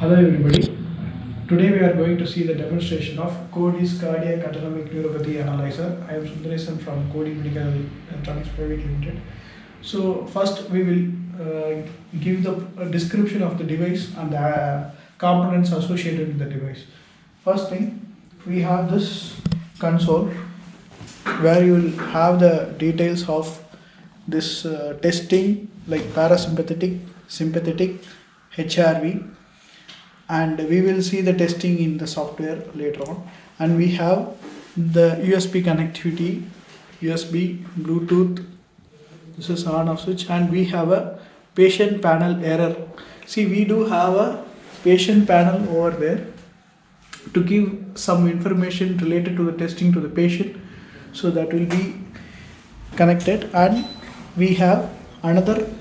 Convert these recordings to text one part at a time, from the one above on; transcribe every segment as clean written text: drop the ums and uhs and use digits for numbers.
Hello everybody. Today we are going to see the demonstration of Cody's cardiac autonomic neuropathy analyzer. I am Sundaresan from Cody Medical Electronics Private Limited. So first we will give the description of the device and the components associated with the device. First thing, we have this console where you will have the details of this testing like parasympathetic, sympathetic, HRV, and we will see the testing in the software later on. And we have the USB connectivity, USB, Bluetooth, this is on off switch, and we have a patient panel error. See, we do have a patient panel over there to give some information related to the testing to the patient, so that will be connected. And we have another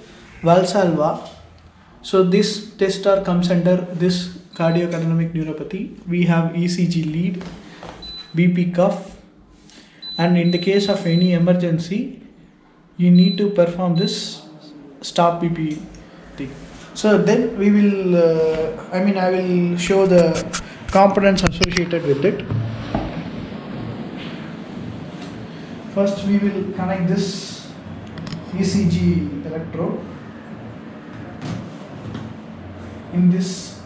Valsalva. So this test star comes under this cardiac autonomic neuropathy. We have ECG lead, BP cuff, and in the case of any emergency, you need to perform this stop BP thing. So then we will, I will show the components associated with it. First, we will connect this ECG electrode in this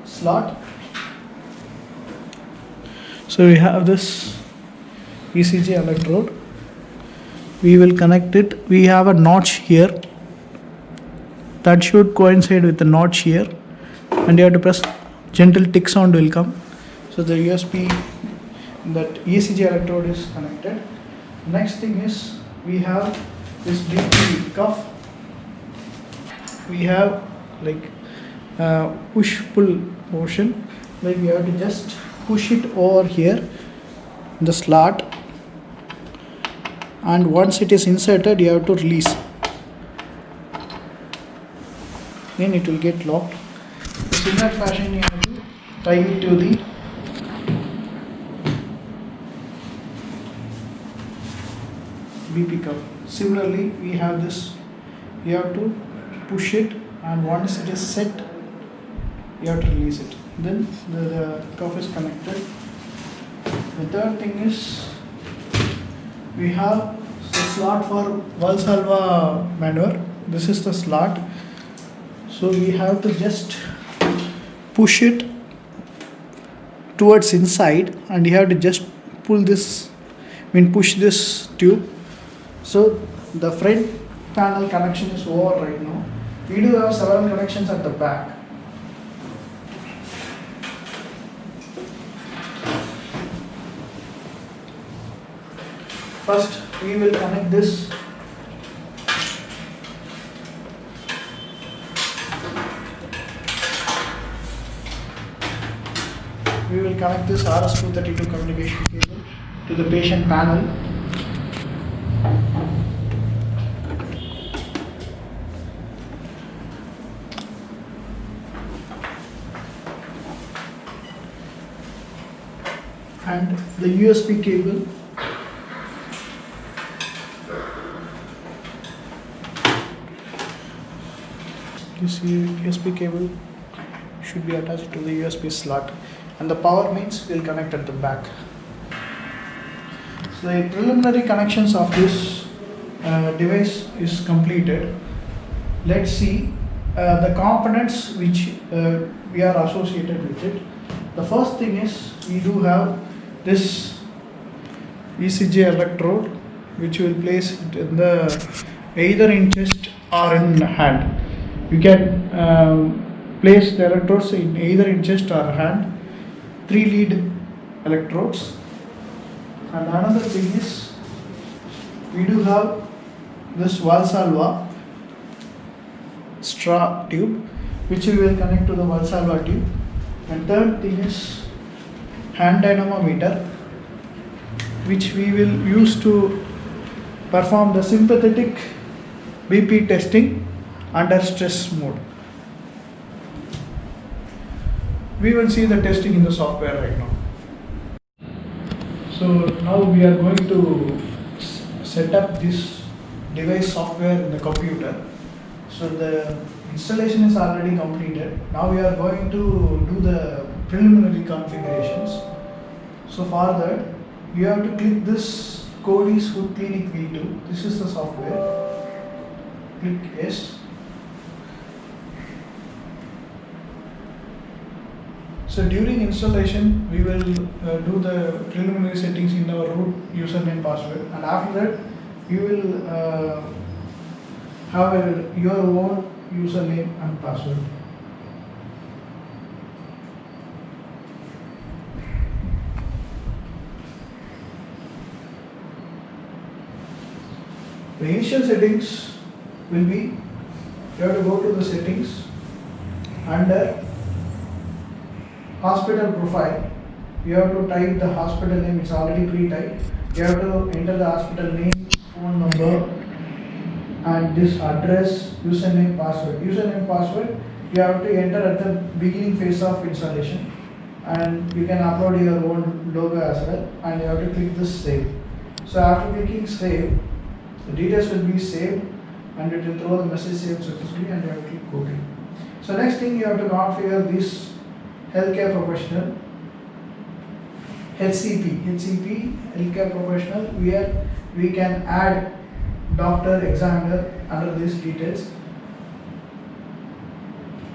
slot. So we have this ECG electrode. We will connect it. We have a notch here that should coincide with the notch here, and you have to press. Gentle tick sound will come. So the USB, that ECG electrode is connected. Next thing is we have this BP cuff. We have like push pull motion, like we have to just push it over here the slot, and once it is inserted you have to release, then it will get locked. In similar fashion you have to tie it to the BP cup. Similarly we have this, you have to push it, and once it is set you have to release it, then the cuff is connected. The third thing is we have the slot for Valsalva maneuver. This is the slot, so we have to just push it towards inside, and you have to just pull this, push this tube. So the front panel connection is over right now. We do have several connections at the back. First, we will connect this. We will connect this RS-232 communication cable to the patient panel. And the USB cable. This USB cable should be attached to the USB slot, and the power mains will connect at the back. So the preliminary connections of this device is completed. Let's see the components which we are associated with it. The first thing is we do have this ECG electrode, which will place it in the either in chest or in hand. You can place the electrodes in either in chest or hand. 3 lead electrodes. And another thing is we do have this Valsalva straw tube, which we will connect to the Valsalva tube. And third thing is hand dynamometer, which we will use to perform the sympathetic BP testing under stress mode. We will see the testing in the software right now. So now we are going to set up this device software in the computer. So installation is already completed. Now we are going to do the preliminary configurations. So for that, you have to click this Cody's Food Clinic V2. This is the software. Click yes. So during installation, we will do the preliminary settings in our root username password, and after that, you will have your own username and password. The initial settings will be, you have to go to the settings under hospital profile. You have to type the hospital name, it's already pre-typed. You have to enter the hospital name, phone number, and this address, username, password. Username, password, you have to enter at the beginning phase of installation, and you can upload your own logo as well, and you have to click this save. So after clicking save, the details will be saved and it will throw the message saved successfully, and you have to click OK. So next thing, you have to configure this healthcare professional, HCP, healthcare professional, where we can add doctor, examiner under these details.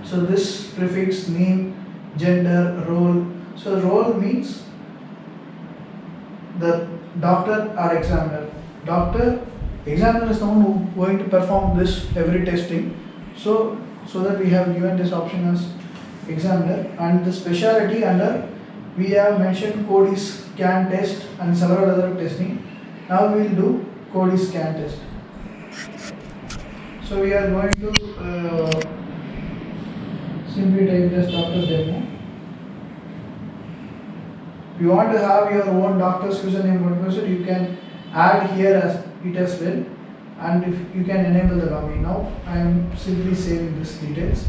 So this prefix, name, gender, role. So role means the doctor or examiner. Doctor, examiner is the one who is going to perform this every testing. So that we have given this option as examiner, and the specialty under we have mentioned Cody's scan test and several other testing. Now we will do Cody's scan test. So we are going to simply type this doctor demo. If you want to have your own doctor's username and password, you can add here as it as well, and if you can enable the login. Now I am simply saving these details.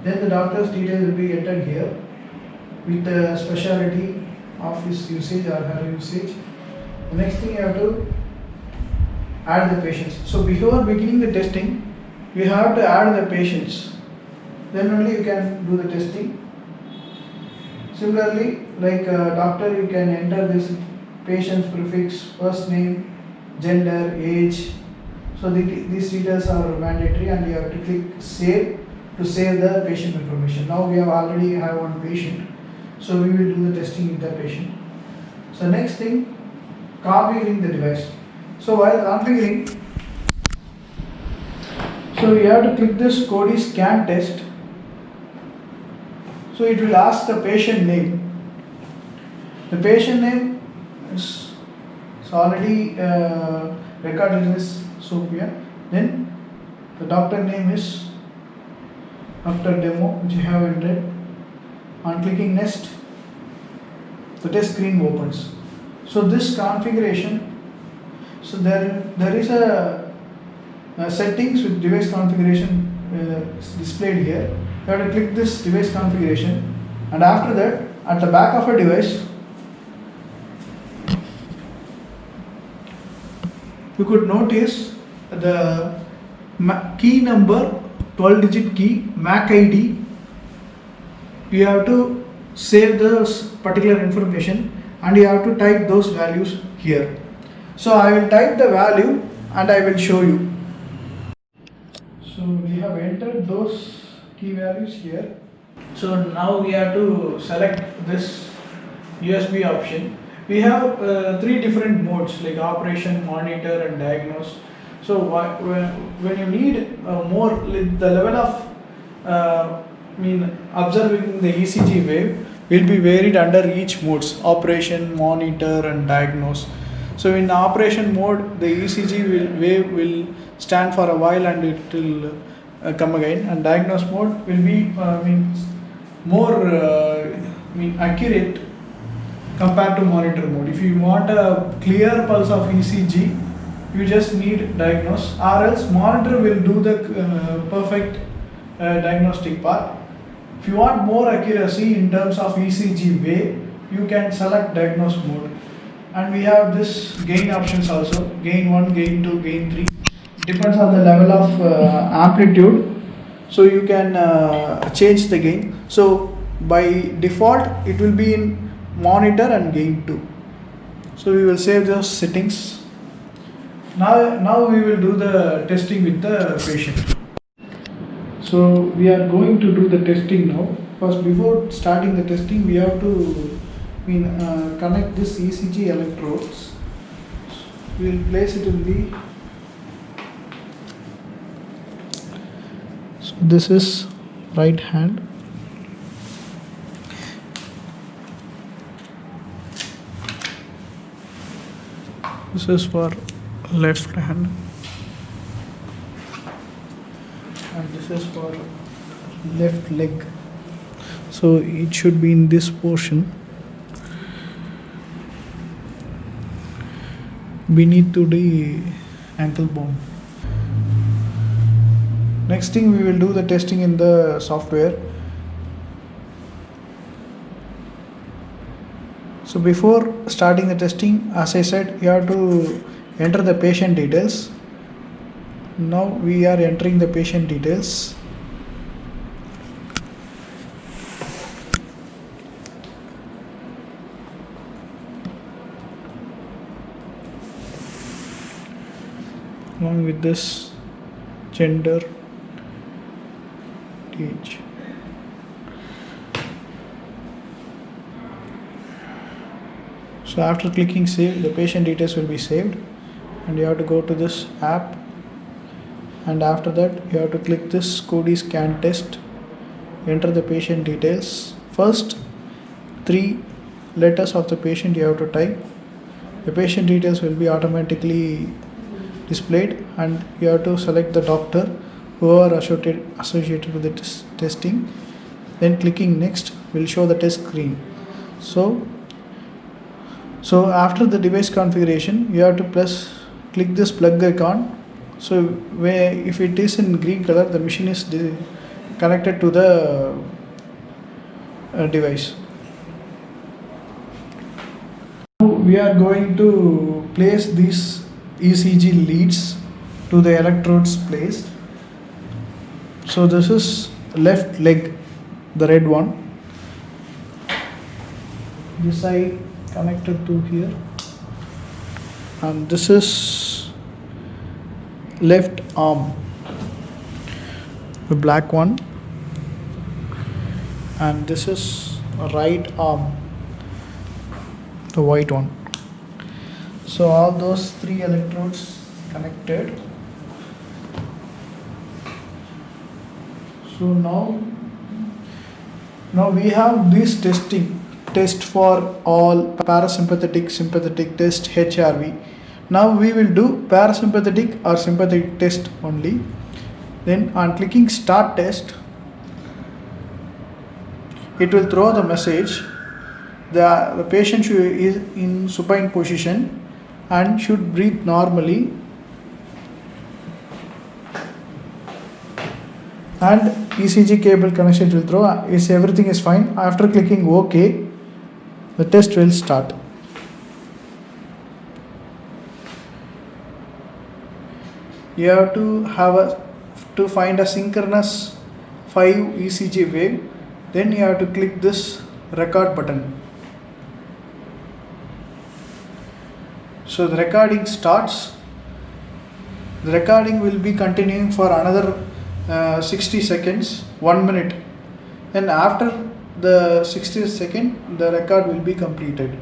Then the doctor's details will be entered here with the specialty of his usage or her usage. The next thing, you have to add the patients. So before beginning the testing, you have to add the patients. Then only you can do the testing. Similarly, like doctor, you can enter this patient's prefix, first name, gender, age. So these details are mandatory, and you have to click save to save the patient information. Now we already have one patient, so we will do the testing with the patient. So next thing, configuring the device. So while configuring, so you have to click this Cody's scan test. So it will ask the patient name. The patient name is already recorded in this software. Then the doctor name is Dr. Demo, which you have entered. On clicking next, the test screen opens. So this configuration, so there is a settings with device configuration displayed here. You have to click this device configuration, and after that, at the back of a device, you could notice the key number, 12-digit key, MAC ID. You have to save this particular information, and you have to type those values here. So I will type the value and I will show you. So we have entered those key values here. So now we have to select this USB option. We have three different modes like operation, monitor, and diagnose. So when you need more, the level of observing the ECG wave will be varied under each modes: operation, monitor, and diagnose. So in operation mode, the ECG wave will stand for a while and it will come again, and diagnose mode will be more accurate compared to monitor mode. If you want a clear pulse of ECG, you just need diagnose, or else monitor will do the perfect diagnostic part. If you want more accuracy in terms of ECG wave, you can select diagnose mode. And we have this gain options also, gain 1, gain 2, gain 3, depends on the level of amplitude, so you can change the gain. So by default it will be in monitor and gain 2, so we will save those settings. Now we will do the testing with the patient. So we are going to do the testing now. First, before starting the testing, we have to connect this ECG electrodes. We will place it in the. So this is right hand. This is for left hand. And this is for left leg, so it should be in this portion beneath to the ankle bone. Next thing, we will do the testing in the software. So before starting the testing, as I said, you have to enter the patient details. Now we are entering the patient details. Along with this, gender, age. So after clicking save, the patient details will be saved, and you have to go to this app, and after that you have to click this Cody scan test, enter the patient details. First 3 letters of the patient you have to type. The patient details will be automatically displayed, and you have to select the doctor who are associated with the testing. Then clicking next will show the test screen. So after the device configuration, you have to click this plug icon. So where if it is in green color, the machine is connected to the device. Now we are going to place these ECG leads to the electrodes placed. So this is left leg, the red one. This side connected to here, and this is left arm, the black one, and this is right arm, the white one. So all those 3 electrodes connected. So now we have this test for all parasympathetic, sympathetic test, HRV. Now we will do parasympathetic or sympathetic test only. Then on clicking start test, it will throw the message. The patient is in supine position and should breathe normally, and ECG cable connection will throw. Everything is fine. After clicking OK, the test will start. You have to find a synchronous 5 ECG wave. Then you have to click this record button. So the recording starts. The recording will be continuing for another 60 seconds, 1 minute. Then after the 60th second, the record will be completed.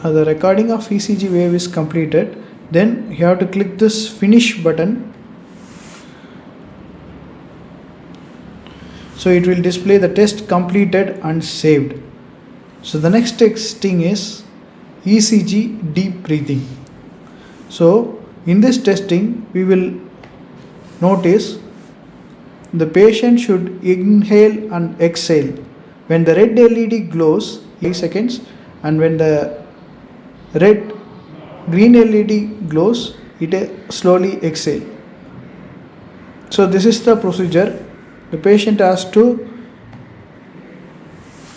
Now the recording of ECG wave is completed. Then you have to click this finish button. So it will display the test completed and saved. So the next testing is ECG deep breathing. So in this testing, we will notice the patient should inhale and exhale. When the red LED glows 8 seconds, and when the green LED glows it slowly exhale. So this is the procedure. The patient has to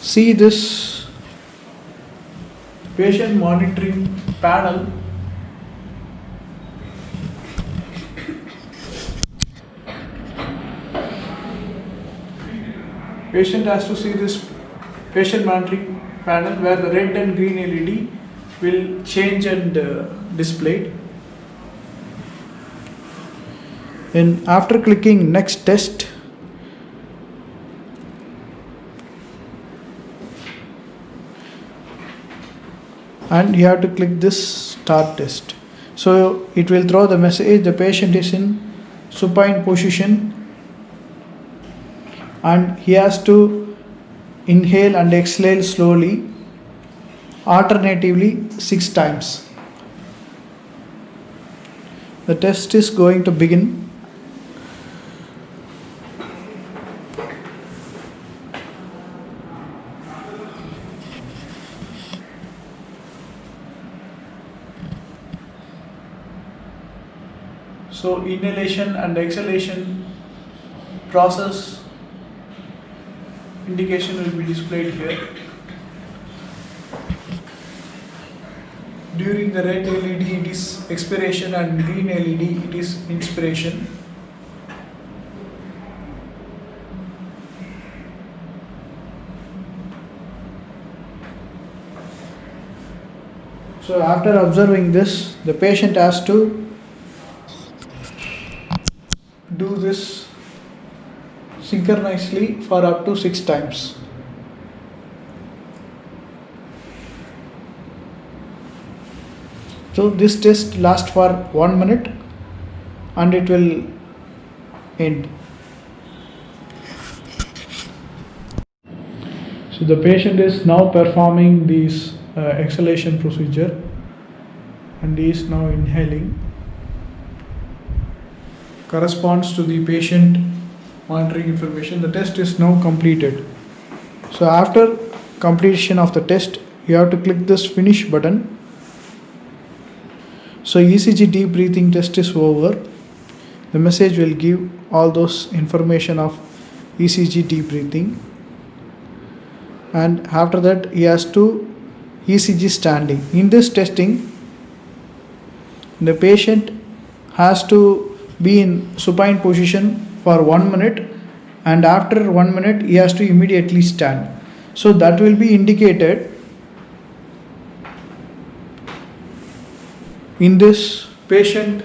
see this patient monitoring panel. Patient has to see this patient monitoring panel where the red and green LED will change and displayed. And after clicking next test, and you have to click this start test. So it will throw the message the patient is in supine position and he has to inhale and exhale slowly, alternatively 6 times. The test is going to begin. So inhalation and exhalation process indication will be displayed here. During the red LED it is expiration and green LED it is inspiration. So after observing this, the patient has to do this synchronously for up to 6 times. So this test lasts for 1 minute and it will end. So the patient is now performing this exhalation procedure and he is now inhaling. Corresponds to the patient monitoring information. The test is now completed. So after completion of the test, you have to click this finish button. So ECG deep breathing test is over. The message will give all those information of ECG deep breathing. And after that, he has to ECG standing. In this testing, the patient has to be in supine position for 1 minute, and after 1 minute he has to immediately stand. So that will be indicated in this patient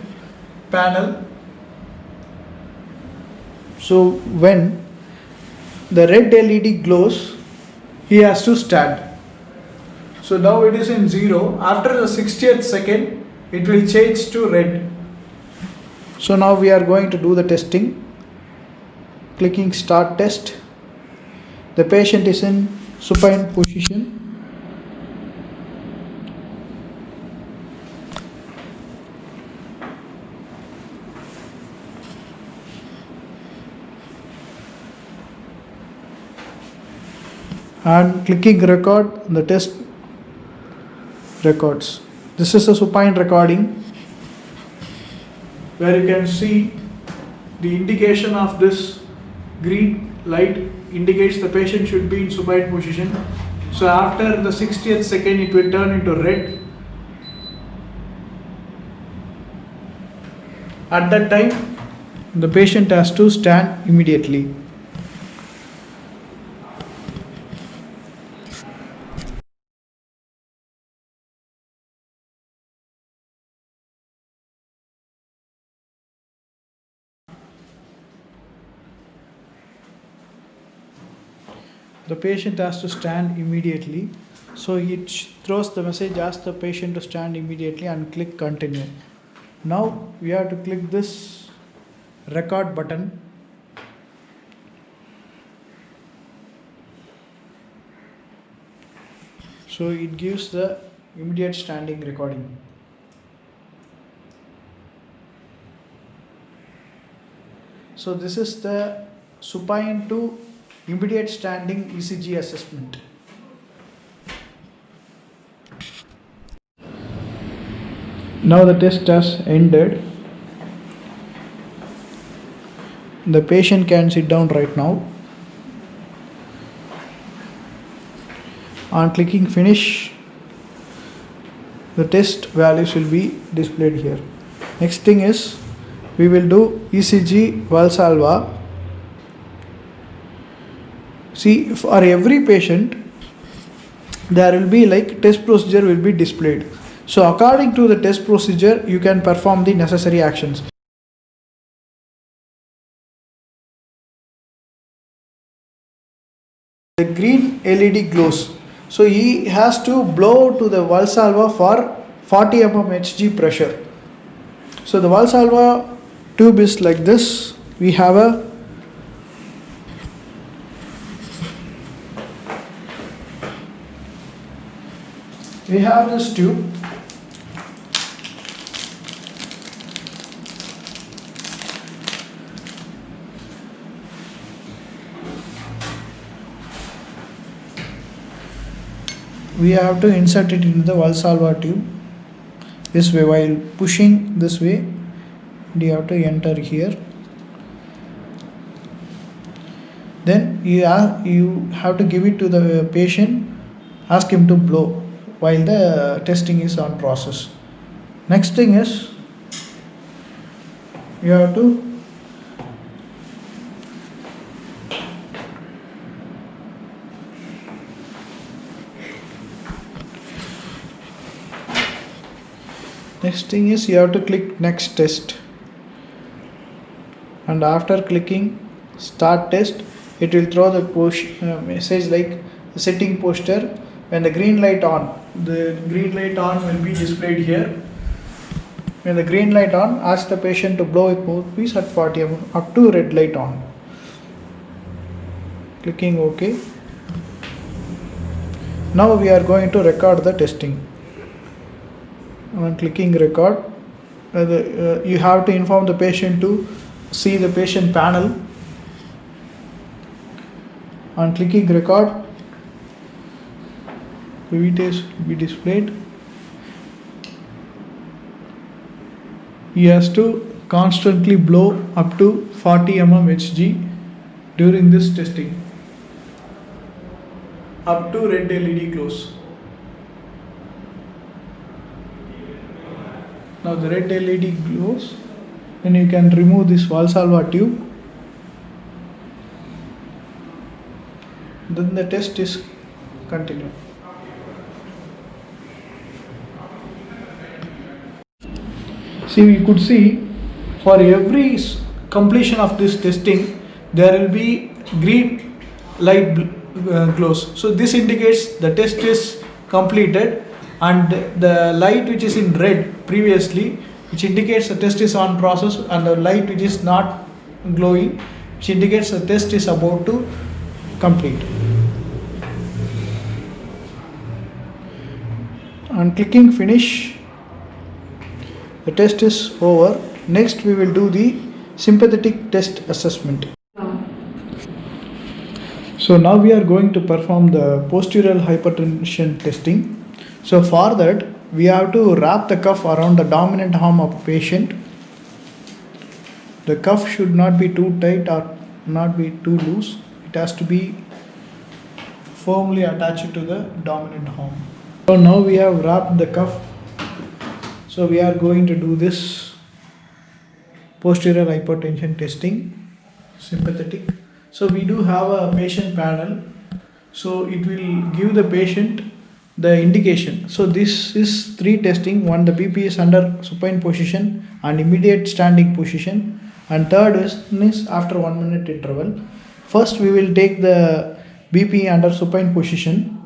panel. So when the red LED glows, he has to stand. So now it is in 0. After the 60th second, it will change to red. So now we are going to do the testing. Clicking start test. The patient is in supine position. And clicking record, the test records. This is a supine recording where you can see the indication of this green light indicates the patient should be in supine position. So after the 60th second it will turn into red. At that time the patient has to stand immediately. The patient has to stand immediately. So it throws the message, ask the patient to stand immediately and click continue. Now we have to click this record button. So it gives the immediate standing recording. So this is the supine to immediate standing ECG assessment. Now the test has ended. The patient can sit down right now. On clicking finish, the test values will be displayed here. Next thing is we will do ECG Valsalva. See, for every patient there will be like test procedure will be displayed. So according to the test procedure you can perform the necessary actions. The green LED glows. So he has to blow to the Valsalva for 40 mm Hg pressure. So the Valsalva tube is like this. We have this tube. We have to insert it into the Valsalva tube this way. While pushing this way, you have to enter here. Then you have to give it to the patient, ask him to blow while the testing is on process. Next thing is you have to click next test, and after clicking start test it will throw the message like the setting poster. When the green light on will be displayed here. When the green light on, ask the patient to blow with mouthpiece at 40 mm up to red light on. Clicking OK. Now we are going to record the testing. On clicking record, you have to inform the patient to see the patient panel. On clicking record, the test will be displayed. He has to constantly blow up to 40 mm Hg during this testing up to red LED glows. Now the red LED glows. Then you can remove this Valsalva tube. Then the test is continued. See, we could see for every completion of this testing there will be green light glows. So this indicates the test is completed, and the light which is in red previously, which indicates the test is on process, and the light which is not glowing, which indicates the test is about to complete. On clicking finish, the test is over. Next we will do the sympathetic test assessment. So now we are going to perform the postural hypertension testing. So for that we have to wrap the cuff around the dominant arm of a patient. The cuff should not be too tight or not be too loose. It has to be firmly attached to the dominant arm. So now we have wrapped the cuff. So we are going to do this posterior hypertension testing, sympathetic. So we do have a patient panel. So it will give the patient the indication. So this is 3 testing. One, the BP is under supine position and immediate standing position, and third is after 1 minute interval. First we will take the BP under supine position.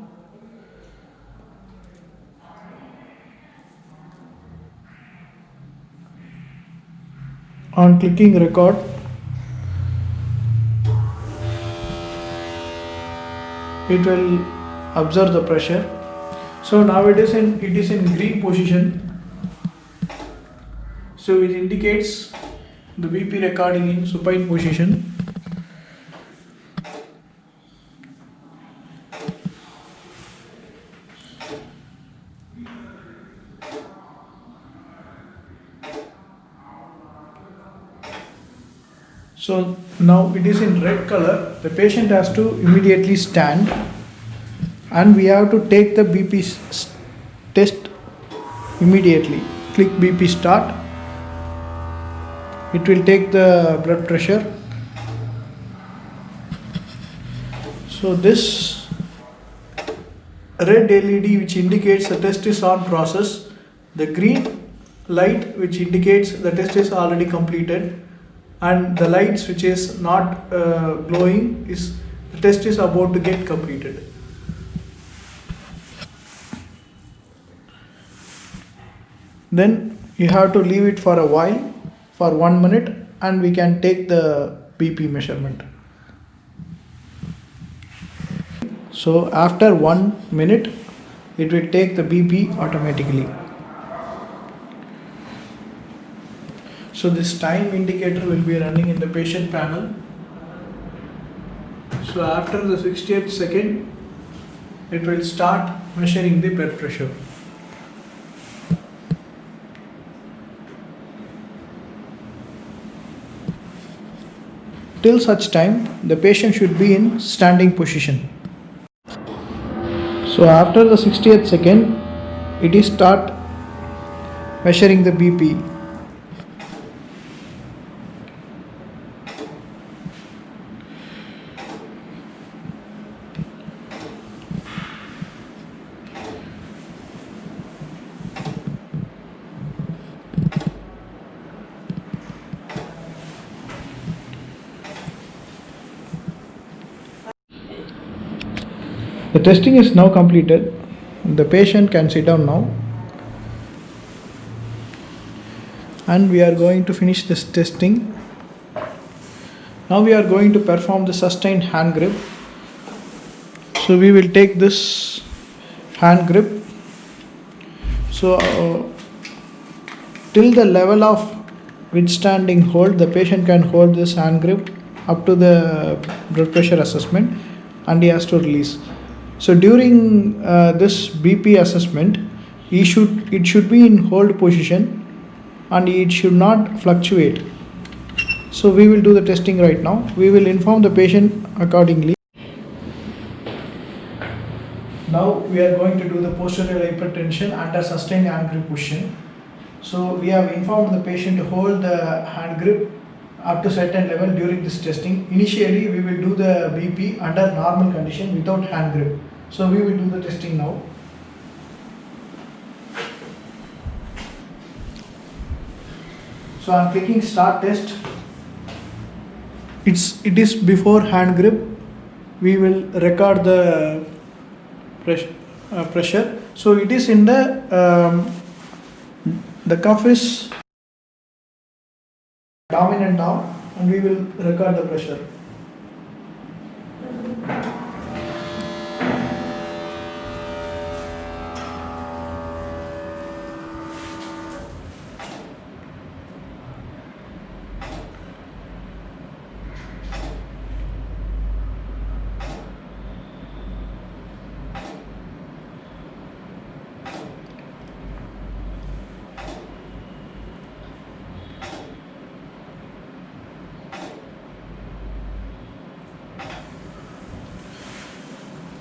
On clicking record, it will observe the pressure. So now it is in green position. So it indicates the BP recording in supine position. So now it is in red color. The patient has to immediately stand, and we have to take the BP test immediately. Click BP start. It will take the blood pressure. So this red LED which indicates the test is on process, the green light which indicates the test is already completed, and the lights which is not glowing is the test is about to get completed. Then you have to leave it for a while, for 1 minute, and we can take the BP measurement. So after 1 minute, it will take the BP automatically. So this time indicator will be running in the patient panel. So after the 60th second, it will start measuring the blood pressure. Till such time, the patient should be in standing position. So after the 60th second, it is start measuring the BP. The testing is now completed. The patient can sit down now. And we are going to finish this testing. Now we are going to perform the sustained hand grip. So we will take this hand grip. So till the level of withstanding hold, the patient can hold this hand grip up to the blood pressure assessment, and he has to release. So during this BP assessment, it should be in hold position, and it should not fluctuate. So we will do the testing right now. We will inform the patient accordingly. Now we are going to do the posterior hypertension under sustained hand grip position. So we have informed the patient to hold the hand grip up to certain level during this testing. Initially we will do the BP under normal condition without hand grip. So we will do the testing now. So I am clicking start test. It is before hand grip. We will record the pressure. So it is in the cuff is dominant arm, and we will record the pressure.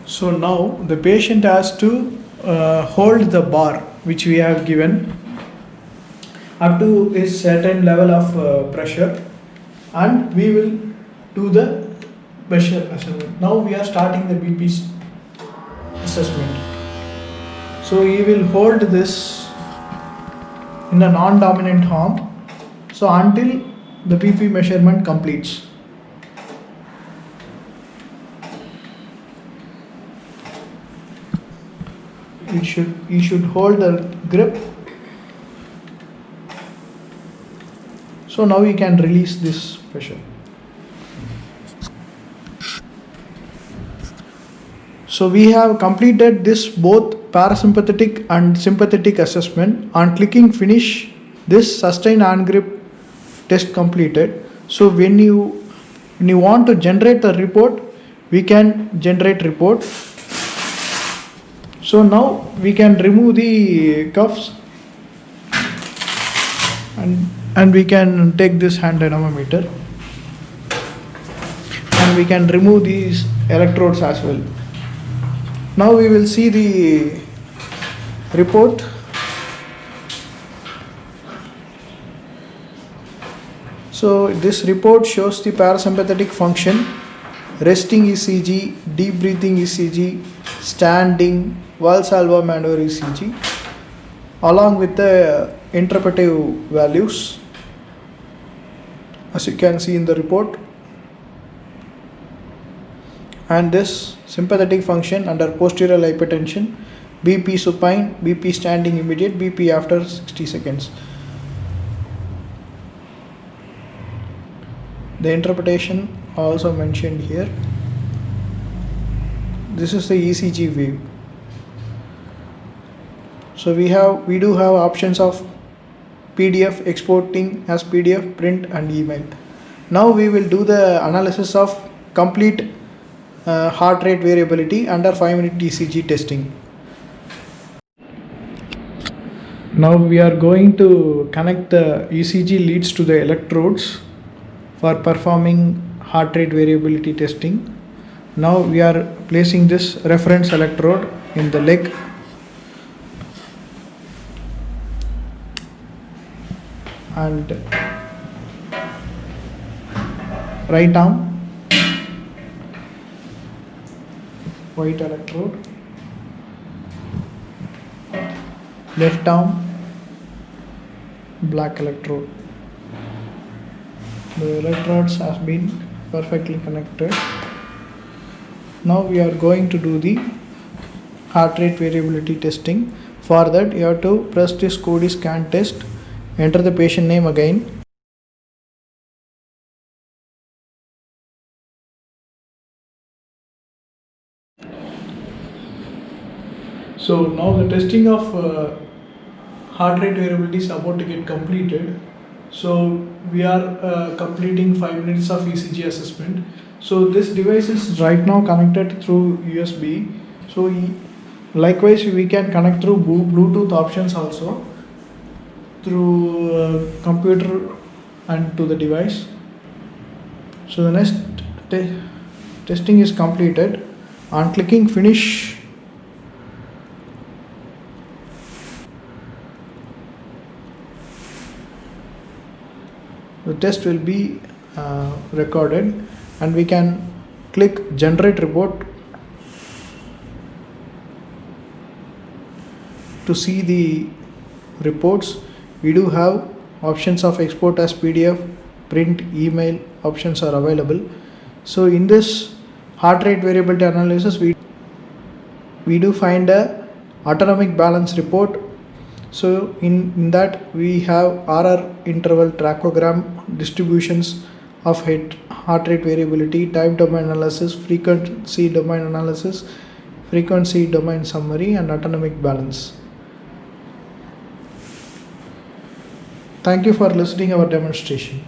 So now the patient has to hold the bar which we have given up to a certain level of pressure, and we will do the pressure assessment. Now we are starting the BP assessment. So he will hold this in a non-dominant arm, so until the BP measurement completes. You should hold the grip. So now you can release this pressure. So we have completed this both parasympathetic and sympathetic assessment. On clicking finish, this sustained hand grip test completed. So when you want to generate the report, we can generate report. So now we can remove the cuffs, and we can take this hand dynamometer. and we can remove these electrodes as well. Now we will see the report. So this report shows the parasympathetic function, resting ECG, deep breathing ECG, standing, Valsalva maneuver ECG, along with the interpretive values, as you can see in the report. And this sympathetic function under postural hypertension, BP supine, BP standing immediate, BP after 60 seconds. The interpretation also mentioned here. This is the ECG wave. So we do have options of PDF, exporting as PDF, print and email. Now we will do the analysis of complete heart rate variability under 5-minute ECG testing. Now we are going to connect the ECG leads to the electrodes for performing heart rate variability testing. Now we are placing this reference electrode in the leg and right arm, white electrode, left arm, black electrode. The electrodes have been perfectly connected. Now we are going to do the heart rate variability testing. For that you have to press this Cody scan test, enter the patient name again. So now the testing of heart rate variability is about to get completed. So we are completing 5 minutes of ECG assessment. So this device is right now connected through USB. So likewise we can connect through Bluetooth options also, through computer and to the device. So the next testing is completed. On clicking finish, the test will be recorded and we can click generate report to see the reports. We do have options of export as PDF, print, email options are available. So in this heart rate variability analysis we do find a autonomic balance report. So in that we have RR interval trachogram, distributions of heart rate variability, time domain analysis, frequency domain analysis, frequency domain summary and autonomic balance. Thank you for listening our demonstration.